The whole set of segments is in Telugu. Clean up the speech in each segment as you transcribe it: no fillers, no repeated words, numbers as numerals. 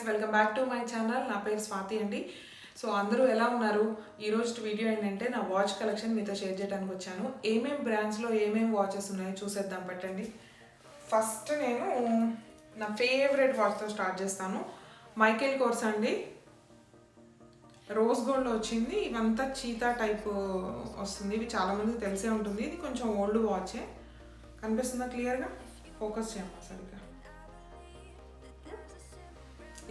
Welcome back to my channel. నా పేరు స్వాతి అండి. సో అందరూ ఎలా ఉన్నారు? ఈరోజు వీడియో ఏంటంటే నా వాచ్ కలెక్షన్ మీతో షేర్ చేయడానికి వచ్చాను. ఏమేం బ్రాండ్స్లో ఏమేం వాచెస్ ఉన్నాయో చూసేద్దాం పట్టండి. ఫస్ట్ నేను నా ఫేవరెట్ వాచ్తో స్టార్ట్ చేస్తాను. మైకేల్ కోర్స్ అండి, రోజ్ గోల్డ్లో వచ్చింది. ఇవంతా చీతా టైప్ వస్తుంది. ఇవి చాలామందికి తెలిసే ఉంటుంది. ఇది కొంచెం ఓల్డ్ వాచే. కనిపిస్తుందా క్లియర్గా? ఫోకస్ చేయమ్మా సరిగ్గా.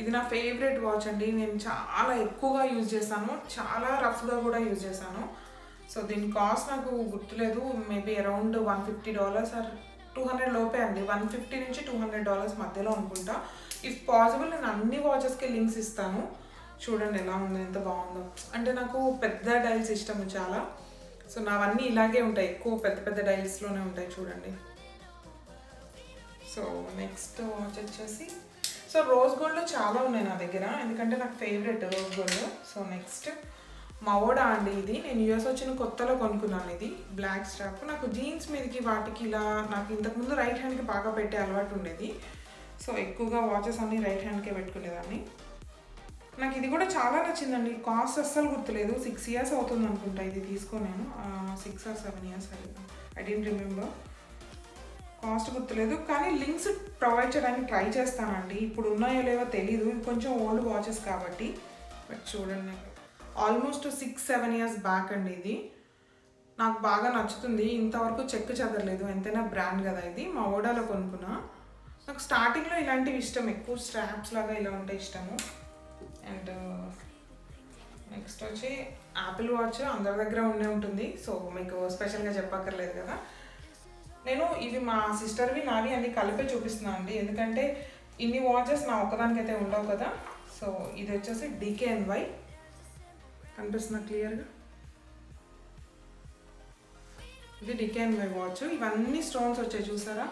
ఇది నా ఫేవరెట్ వాచ్ అండి. నేను చాలా ఎక్కువగా యూజ్ చేశాను, చాలా రఫ్గా కూడా యూజ్ చేశాను. సో దీని కాస్ట్ నాకు గుర్తులేదు, మేబీ అరౌండ్ $150 ఆర్ 200 లోపే అండి. $150 నుంచి $200 మధ్యలో అనుకుంటా. ఇఫ్ పాసిబుల్ నేను అన్ని వాచెస్కి లింక్స్ ఇస్తాను. చూడండి ఎలా ఉందో, ఎంత బాగుందో. అంటే నాకు పెద్ద డైల్స్ ఇష్టము చాలా. సో నావన్నీ ఇలాగే ఉంటాయి, ఎక్కువ పెద్ద పెద్ద డైల్స్లోనే ఉంటాయి. చూడండి. సో నెక్స్ట్ వాచ్ వచ్చేసి, సో రోజ్ గోల్డ్లో చాలా ఉన్నాయి నా దగ్గర, ఎందుకంటే నాకు favourite rose gold. So next Movado అండి. ఇది నేను యూఎస్ వచ్చిన కొత్తలో కొనుక్కున్నాను. ఇది బ్లాక్ స్ట్రాప్. నాకు జీన్స్ మీదకి వాటికి ఇలా నాకు ఇంతకుముందు రైట్ హ్యాండ్కి బాగా పెట్టే అలవాటు ఉండేది. సో ఎక్కువగా వాచెస్ అన్నీ రైట్ హ్యాండ్కే పెట్టుకునేదాన్ని. నాకు ఇది కూడా చాలా నచ్చిందండి. కాస్ట్ అస్సలు గుర్తులేదు. 6 years అవుతుంది అనుకుంటా ఇది తీసుకొని. నేను 6 or 7 years I don't remember. Cost గుర్తులేదు, కానీ లింక్స్ ప్రొవైడ్ చేయడానికి ట్రై చేస్తానండి. ఇప్పుడు ఉన్నాయో లేవో తెలీదు, ఇది కొంచెం ఓల్డ్ వాచెస్ కాబట్టి. బట్ చూడండి, ఆల్మోస్ట్ 6-7 years బ్యాక్ అండి. ఇది నాకు బాగా నచ్చుతుంది. ఇంతవరకు చెక్ చెదరలేదు, ఎంతైనా బ్రాండ్ కదా ఇది. మా ఓడాలో కొనుక్కున్నా. నాకు స్టార్టింగ్లో ఇలాంటివి ఇష్టం, ఎక్కువ స్ట్రాప్స్ లాగా ఇలా ఉంటే ఇష్టము. అండ్ నెక్స్ట్ వచ్చి యాపిల్ వాచ్ అందరి దగ్గర ఉండే ఉంటుంది. సో మీకు స్పెషల్గా చెప్పక్కర్లేదు కదా. నేను ఇవి మా సిస్టర్వి నావి అన్ని కలిపే చూపిస్తున్నాను అండి, ఎందుకంటే ఇన్ని వాచెస్ నా ఒక్కదానికైతే ఉండవు కదా. సో ఇది వచ్చేసి DKNY. కనిపిస్తున్నా క్లియర్గా? ఇది DKNY వాచ్. ఇవన్నీ స్టోన్స్ వచ్చాయి చూసారా.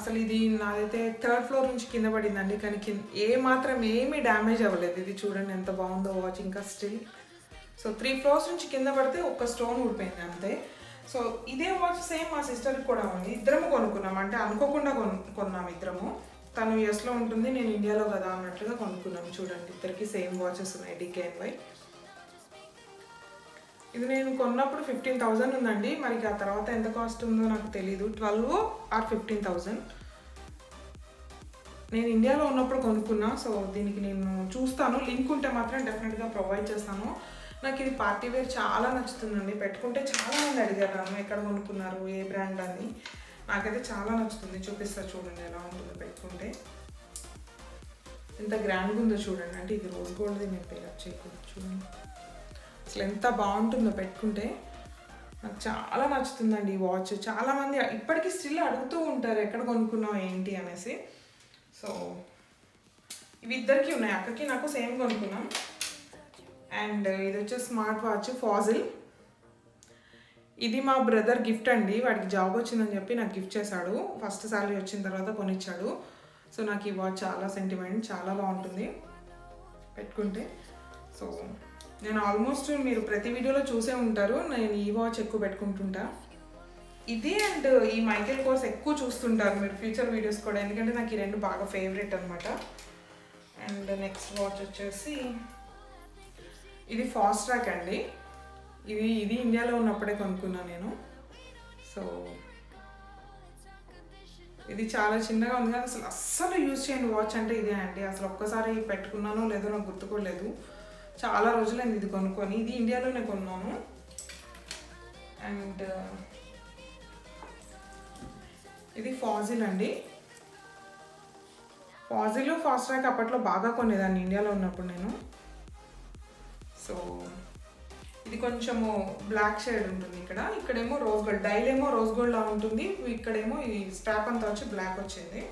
అసలు ఇది నాదైతే 3rd floor నుంచి కింద పడిందండి, కానీ ఏమీ డ్యామేజ్ అవ్వలేదు. ఇది చూడండి ఎంత బాగుందో వాచ్, ఇంకా స్టిల్. సో 3 floors నుంచి కింద పడితే ఒక్క స్టోన్ ఊడిపోయింది అంతే. సో ఇదే వాచ్ సేమ్ మా సిస్టర్కి కూడా ఉంది. ఇద్దరము కొనుక్కున్నాం, అంటే అనుకోకుండా కొన్నాం ఇద్దరము. తను యూఎస్లో ఉంటుంది, నేను ఇండియాలో కదా అన్నట్లుగా కొనుక్కున్నాం. చూడండి, ఇద్దరికి సేమ్ వాచెస్ ఉన్నాయి DKNY. ఇది నేను కొన్నప్పుడు 15,000 ఉందండి. మరి ఆ తర్వాత ఎంత కాస్ట్ ఉందో నాకు తెలీదు, 12 or 15,000. నేను ఇండియాలో ఉన్నప్పుడు కొనుక్కున్నా. సో దీనికి నేను చూస్తాను, లింక్ ఉంటే మాత్రం డెఫినెట్గా ప్రొవైడ్ చేస్తాను. నాకు ఇది పార్టీ వేర్ చాలా నచ్చుతుందండి. పెట్టుకుంటే చాలామంది అడిగారు నన్ను ఎక్కడ కొనుక్కున్నారు, ఏ బ్రాండ్ అని. నాకైతే చాలా నచ్చుతుంది. చూపిస్తా చూడండి ఎలా ఉంటుందో పెట్టుకుంటే. ఎంత గ్రాండ్గా ఉందో చూడండి. అంటే ఇది రోజ్ గోల్డ్ది, నేను పేరప్ చేయకూడదు. చూడండి అసలు ఎంత బాగుంటుందో పెట్టుకుంటే. నాకు చాలా నచ్చుతుందండి ఈ వాచ్. చాలామంది ఇప్పటికీ స్టిల్ అడుగుతూ ఉంటారు ఎక్కడ కొనుక్కున్నావు ఏంటి అనేసి. సో ఇవి ఇద్దరికి ఉన్నాయి, అక్కకి నాకు సేమ్ కొనుక్కున్నాం. అండ్ ఇది వచ్చేసి స్మార్ట్ వాచ్ ఫాజిల్. ఇది మా బ్రదర్ గిఫ్ట్ అండి. వాడికి జాబ్ వచ్చిందని చెప్పి నాకు గిఫ్ట్ చేశాడు. ఫస్ట్ సాలరీ వచ్చిన తర్వాత కొనిచ్చాడు. సో నాకు ఈ వాచ్ చాలా సెంటిమెంట్, చాలా బాగుంటుంది పెట్టుకుంటే. సో నేను ఆల్మోస్ట్ మీరు ప్రతి వీడియోలో చూసే ఉంటారు, నేను ఈ వాచ్ ఎక్కువ పెట్టుకుంటుంటా. ఇది అండ్ ఈ మైకేల్ కోర్స్ ఎక్కువ చూస్తుంటారు మీరు ఫ్యూచర్ వీడియోస్ కూడా, ఎందుకంటే నాకు ఈ రెండు బాగా ఫేవరెట్ అనమాట. అండ్ నెక్స్ట్ వాచ్ వచ్చేసి ఇది ఫాస్ట్ ట్రాక్ అండి. ఇది ఇండియాలో ఉన్నప్పుడే కొనుక్కున్నాను నేను. సో ఇది చాలా చిన్నగా ఉంది కానీ అస్సలు యూజ్ చేయని వాచ్ అంటే ఇదే అండి. అసలు ఒక్కసారి పెట్టుకున్నానో లేదో నాకు గుర్తుకోలేదు. చాలా రోజులైంది ఇది కొనుక్కొని. ఇది ఇండియాలోనే కొన్నాను. అండ్ ఇది ఫాజిల్ అండి. ఫాజిల్ ఫాస్ట్ ట్రాక్ అప్పట్లో బాగా కొనేదాన్ని ఇండియాలో ఉన్నప్పుడు నేను. సో ఇది కొంచెము బ్లాక్ షేడ్ ఉంటుంది ఇక్కడేమో రోజ్ గోల్డ్. డైల్ ఏమో రోజ్ గోల్డ్ లా ఉంటుంది, ఇక్కడేమో ఈ స్ట్రాప్ అంతా వచ్చి బ్లాక్ వచ్చింది.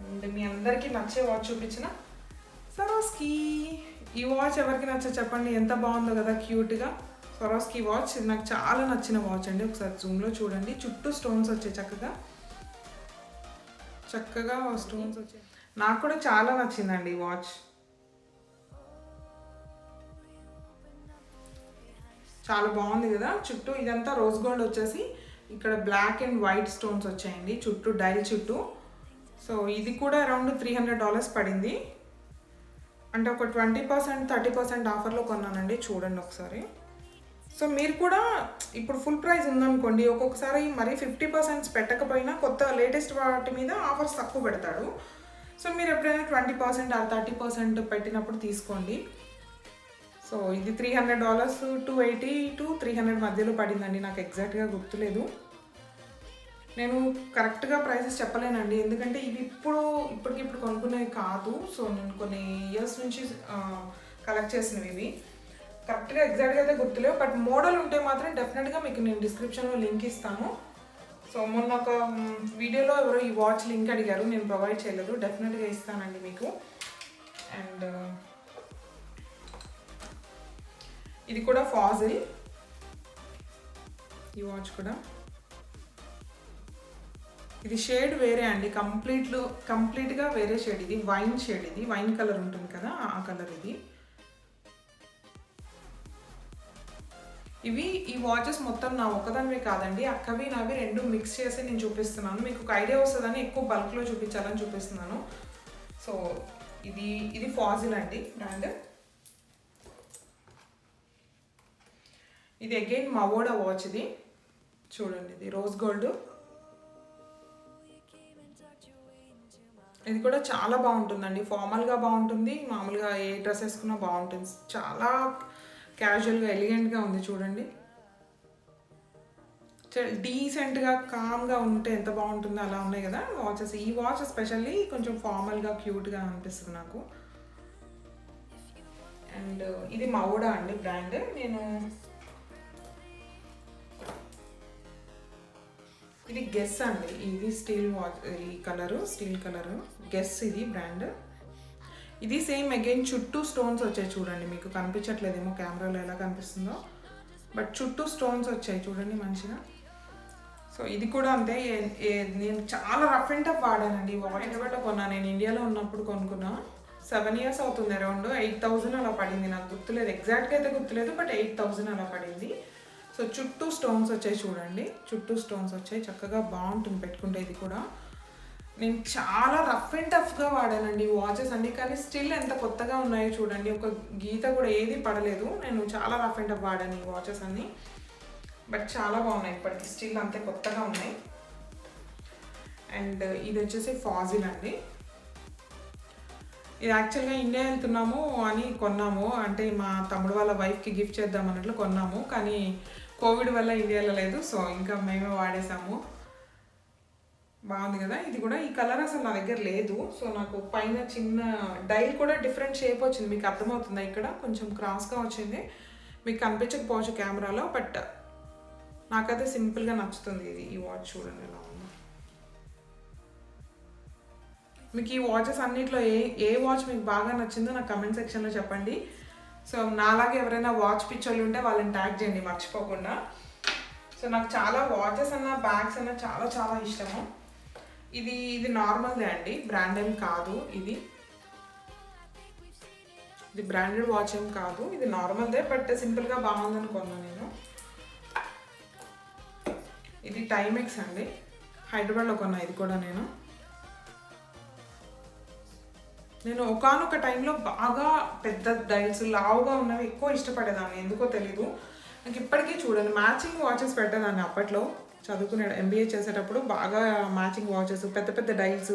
అండ్ మీ అందరికీ నచ్చే వాచ్ చూపించిన స్వరోస్కీ. ఈ వాచ్ ఎవరికి నచ్చ చెప్పండి, ఎంత బాగుందో కదా క్యూట్గా. స్వరోస్కీ వాచ్ ఇది నాకు చాలా నచ్చిన వాచ్ అండి. ఒకసారి జూమ్లో చూడండి, చుట్టూ స్టోన్స్ వచ్చాయి చక్కగా స్టోన్స్ వచ్చాయి. నాకు కూడా చాలా నచ్చిందండి ఈ వాచ్. చాలా బాగుంది కదా. చుట్టూ ఇదంతా రోజ్ గోల్డ్ వచ్చేసి ఇక్కడ బ్లాక్ అండ్ వైట్ స్టోన్స్ వచ్చాయండి చుట్టూ, డైల్ చుట్టూ. సో ఇది కూడా అరౌండ్ $300 పడింది. అంటే ఒక 20% 30% ఆఫర్లో కొన్నానండి. చూడండి ఒకసారి. సో మీరు కూడా ఇప్పుడు ఫుల్ ప్రైస్ ఉందనుకోండి, ఒక్కొక్కసారి మరీ 50% పెట్టకపోయినా కొత్త లేటెస్ట్ వాటి మీద ఆఫర్స్ తక్కువ పెడతాడు. సో మీరు ఎప్పుడైనా 20% ఆర్ 30% పెట్టినప్పుడు తీసుకోండి. సో ఇది $300 $280 to $300 మధ్యలో పడిందండి. నాకు ఎగ్జాక్ట్గా గుర్తులేదు. నేను కరెక్ట్గా ప్రైసెస్ చెప్పలేనండి, ఎందుకంటే ఇవి ఇప్పటికిప్పుడు కొనుక్కునేవి కాదు. సో నేను కొన్ని ఇయర్స్ నుంచి కలెక్ట్ చేసినవి ఇవి. కరెక్ట్గా ఎగ్జాక్ట్గా అయితే గుర్తులేవు, బట్ మోడల్ ఉంటే మాత్రం డెఫినెట్గా మీకు నేను డిస్క్రిప్షన్లో లింక్ ఇస్తాను. సో మొన్న ఒక వీడియోలో ఎవరో ఈ వాచ్ లింక్ అడిగారు, నేను ప్రొవైడ్ చేయలేదు. డెఫినెట్గా ఇస్తానండి మీకు. అండ్ ఇది కూడా ఫాజిల్, ఈ వాచ్ కూడా. ఇది షేడ్ వేరే అండి, కంప్లీట్గా వేరే షేడ్. ఇది వైన్ షేడ్, ఇది వైన్ కలర్ ఉంటుంది కదా, ఆ కలర్ ఇది. ఈ వాచెస్ మొత్తం నా ఒక్కదానివే కాదండి, అక్కవి నావి రెండు మిక్స్ చేసి నేను చూపిస్తున్నాను. మీకు ఒక ఐడియా వస్తుందని ఎక్కువ బల్క్లో చూపించాలని చూపిస్తున్నాను. సో ఇది ఫాజిల్ అండి బ్రాండ్. ఇది అగైన్ మవోడా వాచ్. ఇది చూడండి, ఇది రోజ్ గోల్డ్. ఇది కూడా చాలా బాగుంటుందండి, ఫార్మల్గా బాగుంటుంది, మామూలుగా ఏ డ్రెస్ వేసుకున్నా బాగుంటుంది. చాలా క్యాజువల్గా ఎలిగెంట్గా ఉంది చూడండి. డీసెంట్గా కామ్గా ఉంటే ఎంత బాగుంటుందో అలా ఉన్నాయి కదా వాచెస్. ఈ వాచ్ ఎస్పెషల్లీ కొంచెం ఫార్మల్గా క్యూట్గా అనిపిస్తుంది నాకు. అండ్ ఇది మవోడా అండి బ్రాండ్. ఇది గెస్ అండి, ఇది స్టీల్ వాచ్, ఈ కలరు స్టీల్ కలరు, గెస్ ఇది బ్రాండ్. ఇది సేమ్ అగైన్ చుట్టూ స్టోన్స్ వచ్చాయి చూడండి, మీకు కనిపించట్లేదేమో కెమెరాలో ఎలా కనిపిస్తుందో, బట్ చుట్టూ స్టోన్స్ వచ్చాయి చూడండి మంచిగా. సో ఇది కూడా అంతే. నేను చాలా రఫ్ అండ్ టఫ్ వాడానండి. హైదరాబాద్లో కొన్నాను, నేను ఇండియాలో ఉన్నప్పుడు కొనుక్కున్నా. 7 years అవుతుంది, అరౌండ్ 8,000 అలా పడింది. నాకు గుర్తులేదు, ఎగ్జాక్ట్గా అయితే గుర్తులేదు, బట్ 8,000 అలా పడింది. సో చుట్టూ స్టోన్స్ వచ్చాయి చూడండి, చుట్టూ స్టోన్స్ వచ్చాయి, చక్కగా బాగుంటుంది పెట్టుకుంటే. ఇది కూడా నేను చాలా రఫ్ అండ్ టఫ్గా వాడానండి వాచెస్ అన్నీ, కానీ స్టిల్ ఎంత కొత్తగా ఉన్నాయో చూడండి, ఒక గీత కూడా ఏది పడలేదు. నేను చాలా రఫ్ అండ్ టఫ్ వాడాను ఈ వాచెస్ అన్నీ, బట్ చాలా బాగున్నాయి ఇప్పటికి, స్టిల్ అంతే కొత్తగా ఉన్నాయి. అండ్ ఇది వచ్చేసి ఫాజిల్ అండి. ఇది యాక్చువల్గా ఇండియా వెళ్తున్నాము అని కొన్నాము, అంటే మా తమ్ముడు వాళ్ళ వైఫ్కి గిఫ్ట్ చేద్దాం అన్నట్లు కొన్నాము, కానీ కోవిడ్ వల్ల ఇండియాలో లేదు. సో ఇంకా మేమే వాడేసాము. బాగుంది కదా. ఇది కూడా ఈ కలర్ అసలు నా దగ్గర లేదు. సో నాకు పైన చిన్న డైల్ కూడా డిఫరెంట్ షేప్ వచ్చింది, మీకు అర్థమవుతుందా? ఇక్కడ కొంచెం క్రాస్గా వచ్చింది, మీకు కనిపించకపోవచ్చు కెమెరాలో, బట్ నాకైతే సింపుల్గా నచ్చుతుంది ఇది. ఈ వాచ్ చూడండి ఎలా ఉంది. మీకు ఈ వాచెస్ అన్నిట్లో ఏ వాచ్ మీకు బాగా నచ్చిందో నాకు కమెంట్ సెక్షన్లో చెప్పండి. సో నాలాగే ఎవరైనా వాచ్ పిచ్చోళ్ళు ఉంటే వాళ్ళని ట్యాగ్ చేయండి మర్చిపోకుండా. సో నాకు చాలా వాచెస్ అన్న బ్యాగ్స్ అన్న చాలా చాలా ఇష్టము. ఇది నార్మల్దే అండి, బ్రాండ్ ఏం కాదు. ఇది బ్రాండెడ్ వాచ్ ఏం కాదు, ఇది నార్మల్దే, బట్ సింపుల్గా బాగుందని కొన్నాను నేను. ఇది టైమెక్స్ అండి, హైదరాబాద్లో కొన్నా. ఇది కూడా నేను ఒకానొక టైంలో బాగా పెద్ద డైల్స్ లావుగా ఉన్నవి ఎక్కువ ఇష్టపడేదాన్ని, ఎందుకో తెలీదు. నాకు ఇప్పటికీ చూడండి మ్యాచింగ్ వాచెస్ పెట్టేదాన్ని అప్పట్లో, చదువుకునే MBA చేసేటప్పుడు బాగా మ్యాచింగ్ వాచెస్, పెద్ద పెద్ద డైల్స్,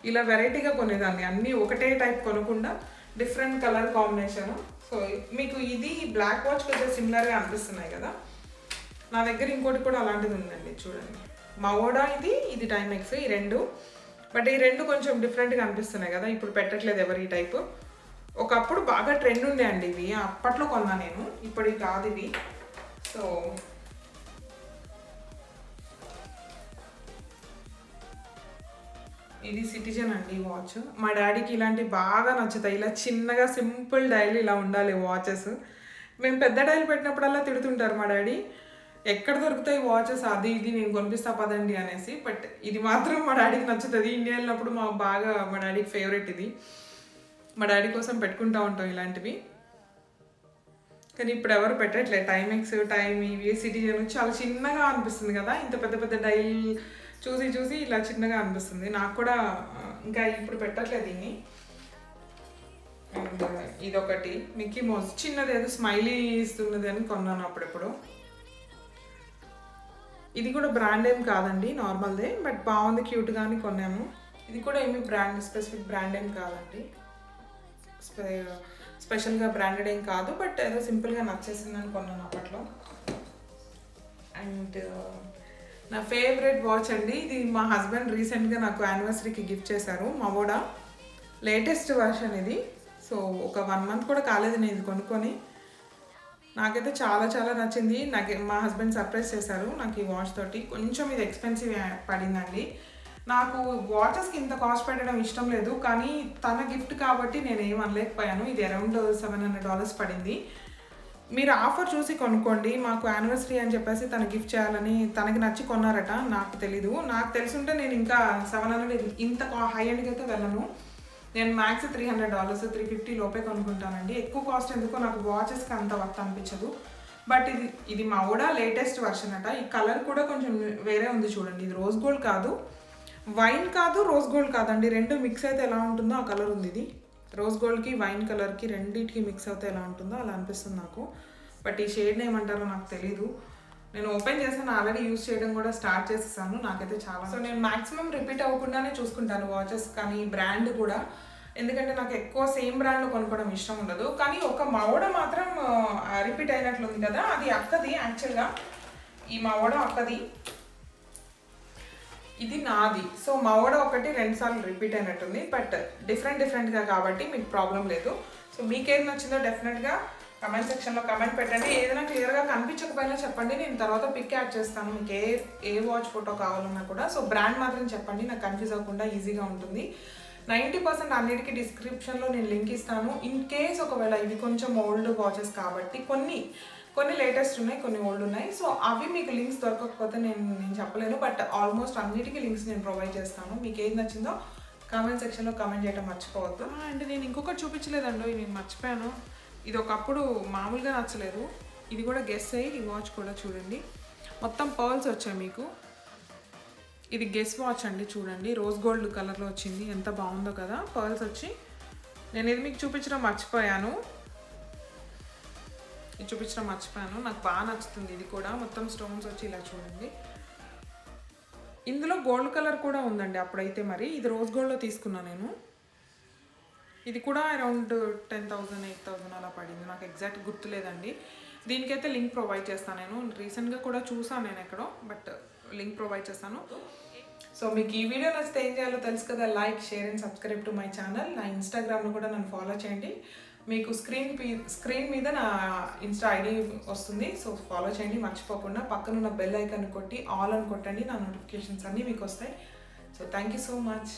ఇలా వెరైటీగా కొనేదాన్ని. అన్నీ ఒకటే టైప్ కొనకుండా డిఫరెంట్ కలర్ కాంబినేషన్. సో మీకు ఇది బ్లాక్ వాచ్ కొంచెం సిమిలర్గా అనిపిస్తున్నాయి కదా, నా దగ్గర ఇంకోటి కూడా అలాంటిది ఉందండి చూడండి. మవోడా ఇది టైమెక్స్, ఈ రెండు. బట్ ఈ రెండు కొంచెం డిఫరెంట్గా అనిపిస్తున్నాయి కదా, ఇప్పుడు పెట్టట్లేదు ఎవరు ఈ టైపు. ఒకప్పుడు బాగా ట్రెండ్ ఉండే అండి ఇవి, అప్పట్లో కొన్నా నేను, ఇప్పుడు కాదు ఇవి. సో ఇది సిటిజన్ అండి వాచ్. మా డాడీకి ఇలాంటివి బాగా నచ్చుతాయి, ఇలా చిన్నగా సింపుల్ డైల్ ఇలా ఉండాలి వాచెస్. మేము పెద్ద డైల్ పెట్టినప్పుడల్లా తిడుతుంటారు మా డాడీ, ఎక్కడ దొరుకుతాయి వాచెస్, అది ఇది నేను కొనిపిస్తా పదండి అనేసి. బట్ ఇది మాత్రం మా డాడీకి నచ్చుతుంది. ఇండియా వెళ్ళినప్పుడు మా డాడీకి ఫేవరెట్ ఇది. మా డాడీ కోసం పెట్టుకుంటూ ఉంటాం ఇలాంటివి. కానీ ఇప్పుడు ఎవరు పెట్టట్లేదు. టైమెక్స్, ఇవి సిటిజన్ చాలా చిన్నగా అనిపిస్తుంది కదా, ఇంత పెద్ద పెద్ద డైల్ చూసి చూసి ఇలా చిన్నగా అనిపిస్తుంది నాకు కూడా. ఇంకా ఇప్పుడు పెట్టట్లేదు దీన్ని. అండ్ ఇదొకటి మిక్కీ మౌస్ చిన్నది, ఏదో స్మైలీ ఇస్తున్నది అని కొన్నాను అప్పుడెప్పుడు. ఇది కూడా బ్రాండ్ ఏం కాదండి, నార్మల్దే, బట్ బాగుంది, క్యూట్గా అని కొన్నాము. ఇది కూడా ఏమి స్పెసిఫిక్ బ్రాండ్ ఏం కాదండి, స్పెషల్గా బ్రాండెడ్ ఏం కాదు, బట్ ఏదో సింపుల్గా నచ్చేసిందని కొన్నాను అప్పట్లో. అండ్ నా ఫేవరెట్ వాచ్ అండి, ఇది మా హస్బెండ్ రీసెంట్గా నాకు యానివర్సరీకి గిఫ్ట్ చేశారు, మవోడా లేటెస్ట్ వర్షన్ ఇది. సో ఒక 1 month కూడా కాలేదు నేను ఇది కొనుక్కొని. నాకైతే చాలా చాలా నచ్చింది. మా హస్బెండ్ సర్ప్రైజ్ చేశారు నాకు ఈ వాచ్ తోటి. కొంచెం ఇది ఎక్స్పెన్సివ్ పడిందండి. నాకు వాచెస్కి ఇంత కాస్ట్ పెట్టడం ఇష్టం లేదు, కానీ తన గిఫ్ట్ కాబట్టి నేను ఏం అనలేకపోయాను. ఇది అరౌండ్ $700 పడింది. మీరు ఆఫర్ చూసి కొనుక్కోండి. మాకు యానివర్సరీ అని చెప్పేసి తను గిఫ్ట్ చేయాలని తనకి నచ్చి కొన్నారట, నాకు తెలీదు. నాకు తెలుసుంటే నేను ఇంకా 700 ఇంత హై ఎండ్కి అయితే వెళ్ళను. నేను మ్యాక్స్ $300 350 లోపే కొనుక్కుంటానండి. ఎక్కువ కాస్ట్ ఎందుకో నాకు వాచెస్కి అంత వర్త్ అనిపించదు. బట్ ఇది మవోడా లేటెస్ట్ వర్షన్ అట. ఈ కలర్ కూడా కొంచెం వేరే ఉంది చూడండి. ఇది రోజ్ గోల్డ్ కాదు, వైన్ కాదు, రోజ్ గోల్డ్ కాదండి, రెండు మిక్స్ అయితే ఎలా ఉంటుందో ఆ కలర్ ఉంది. ఇది రోజ్ గోల్డ్కి వైన్ కలర్కి రెండింటికి మిక్స్ అయితే ఎలా ఉంటుందో అలా అనిపిస్తుంది నాకు. బట్ ఈ షేడ్ని ఏమంటారో నాకు తెలీదు. నేను ఓపెన్ చేసాను, ఆల్రెడీ యూజ్ చేయడం కూడా స్టార్ట్ చేసేసాను. నాకైతే చాలా, సో నేను మ్యాక్సిమం రిపీట్ అవ్వకుండానే చూసుకుంటాను వాచెస్ కానీ బ్రాండ్ కూడా. ఎందుకంటే నాకు ఎక్కువ సేమ్ బ్రాండ్లో కొనుక్కోవడం ఇష్టం ఉండదు. కానీ ఒక మవోడా మాత్రం రిపీట్ అయినట్లుంది కదా, అది అక్కది యాక్చువల్గా. ఈ మవోడా అక్కది, ఇది నాది. సో మవోడా ఒకటి 2 సార్లు రిపీట్ అయినట్టుంది, బట్ డిఫరెంట్గా కాబట్టి మీకు ప్రాబ్లం లేదు. సో మీకేది నచ్చిందో డెఫినెట్గా కమెంట్ సెక్షన్లో కమెంట్ పెట్టండి. ఏదైనా క్లియర్గా కనిపించకపోయినా చెప్పండి, నేను తర్వాత పిక్ యాడ్ చేస్తాను. మీకు ఏ వాచ్ ఫోటో కావాలన్నా కూడా. సో బ్రాండ్ మాత్రం చెప్పండి, నాకు కన్ఫ్యూజ్ అవ్వకుండా ఈజీగా ఉంటుంది. 90% అన్నిటికీ డిస్క్రిప్షన్లో నేను లింక్ ఇస్తాను. ఇన్ కేస్ ఒకవేళ ఇవి కొంచెం ఓల్డ్ వాచెస్ కాబట్టి కొన్ని లేటెస్ట్ ఉన్నాయి, కొన్ని ఓల్డ్ ఉన్నాయి. సో అవి మీకు లింక్స్ దొరకకపోతే నేను చెప్పలేను, బట్ ఆల్మోస్ట్ అన్నిటికీ లింక్స్ నేను ప్రొవైడ్ చేస్తాను. మీకు ఏది నచ్చిందో కామెంట్ సెక్షన్లో కామెంట్ చేయడం మర్చిపోవద్దు. అండ్ నేను ఇంకొకటి చూపించలేదండి, నేను మర్చిపోయాను. ఇది ఒకప్పుడు మామూలుగా నచ్చలేదు, ఇది కూడా గెస్ అయ్యి ఈ వాచ్ కూడా చూడండి, మొత్తం పర్ల్స్ వచ్చాయి మీకు. ఇది గెస్ వాచ్ అండి, చూడండి రోజ్ గోల్డ్ కలర్లో వచ్చింది, ఎంత బాగుందో కదా పర్ల్స్ వచ్చి. నేను ఇది మీకు చూపించడం మర్చిపోయాను, నాకు బాగా నచ్చుతుంది. ఇది కూడా మొత్తం స్టోన్స్ వచ్చి ఇలా చూడండి. ఇందులో గోల్డ్ కలర్ కూడా ఉందండి అప్పుడైతే. మరి ఇది రోజ్ గోల్డ్లో తీసుకున్నాను నేను. ఇది కూడా అరౌండ్ 10,000 8,000 అలా పడింది, నాకు ఎగ్జాక్ట్ గుర్తులేదండి. దీనికైతే లింక్ ప్రొవైడ్ చేస్తాను. నేను రీసెంట్గా కూడా చూసాను నేను ఎక్కడో, బట్ లింక్ ప్రొవైడ్ చేస్తాను. సో మీకు ఈ వీడియో నచ్చితే ఏం చేయాలో తెలుసు కదా, like, share and subscribe to my channel. నా ఇన్స్టాగ్రామ్లో కూడా నన్ను ఫాలో చేయండి. మీకు స్క్రీన్ మీద నా ఇన్స్టా ఐడి వస్తుంది, సో ఫాలో చేయండి మర్చిపోకుండా. పక్కన ఉన్న బెల్ ఐకాన్ కొట్టి ఆల్ అని కొట్టండి, నా నోటిఫికేషన్స్ అన్నీ మీకు వస్తాయి. So thank you so much.